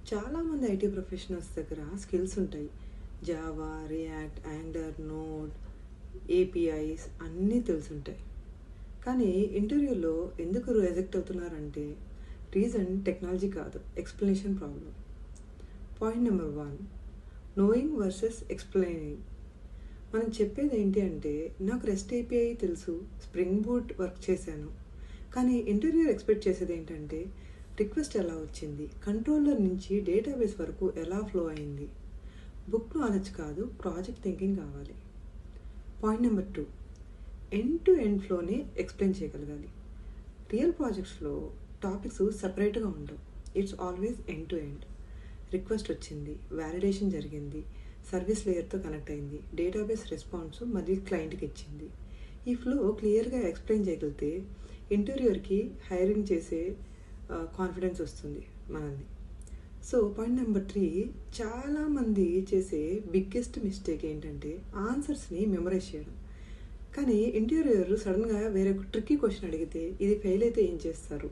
చాలామంది IT professionals దగ్గర skills ఉంటాయి. Java, react, angular, node, APIs అన్నీ తెలుసుంటాయి. కానీ ఇంటర్వ్యూలో ఎందుకు రిజెక్ట్ అవుతున్నారంటే రీజన్ టెక్నాలజీ కాదు, explanation problem. Point number 1, knowing versus explaining. మనం చెప్పేది ఏంటి అంటే, నాకు రెస్ట్ ఏపీఐ తెలుసు, స్ప్రింగ్ బూట్ వర్క్ చేశాను. కానీ ఇంటర్వ్యూర్ ఎక్స్పెక్ట్ చేసేది ఏంటంటే, రిక్వెస్ట్ ఎలా వచ్చింది, కంట్రోలర్ నుంచి డేటాబేస్ వరకు ఎలా ఫ్లో అయింది. బుక్ నాలెడ్జ్ కాదు, ప్రాజెక్ట్ థింకింగ్ కావాలి. Point number 2, end to end ఫ్లోనే ఎక్స్ప్లెయిన్ చేయగలగాలి. రియల్ ప్రాజెక్ట్స్లో టాపిక్స్ సపరేట్గా ఉండవు. It's always end to end. Request వచ్చింది, వ్యాలిడేషన్ జరిగింది, సర్వీస్ లేయర్తో కనెక్ట్ అయింది, డేటాబేస్ రెస్పాన్స్ మళ్ళీ క్లయింట్కి ఇచ్చింది. ఈ ఫ్లో క్లియర్గా ఎక్స్ప్లెయిన్ చేయగలిగితే ఇంటర్వ్యూర్కి హైరింగ్ చేసే కాన్ఫిడెన్స్ వస్తుంది మనల్ని. సో పాయింట్ నెంబర్ 3, చాలామంది చేసే బిగ్గెస్ట్ మిస్టేక్ ఏంటంటే ఆన్సర్స్ని మెమరైజ్ చేయడం. కానీ ఇంటర్వ్యూయర్ సడన్గా వేరే ట్రిక్కీ క్వశ్చన్ అడిగితే, ఇది ఫెయిల్ అయితే ఏం చేస్తారు,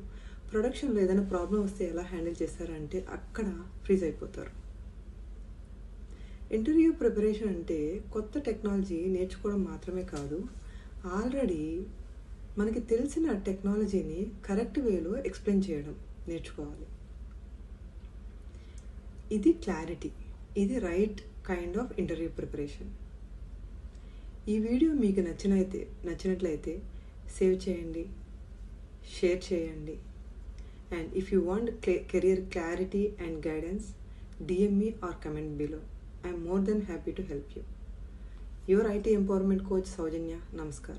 ప్రొడక్షన్లో ఏదైనా ప్రాబ్లం వస్తే ఎలా హ్యాండిల్ చేస్తారంటే అక్కడ ఫ్రీజ్ అయిపోతారు. ఇంటర్వ్యూ ప్రిపరేషన్ అంటే కొత్త టెక్నాలజీ నేర్చుకోవడం మాత్రమే కాదు, ఆల్రెడీ మనకి తెలిసిన టెక్నాలజీని కరెక్ట్ వేలో ఎక్స్ప్లెయిన్ చేయడం నేర్చుకోవాలి. ఇది క్లారిటీ, ఇది right kind of interview preparation. ఈ వీడియో మీకు నచ్చినట్లయితే సేవ్ చేయండి, షేర్ చేయండి. And if you want career clarity and guidance, DM me or comment below. I am more than happy to help you. Your IT empowerment coach Saujanya. Namaskar.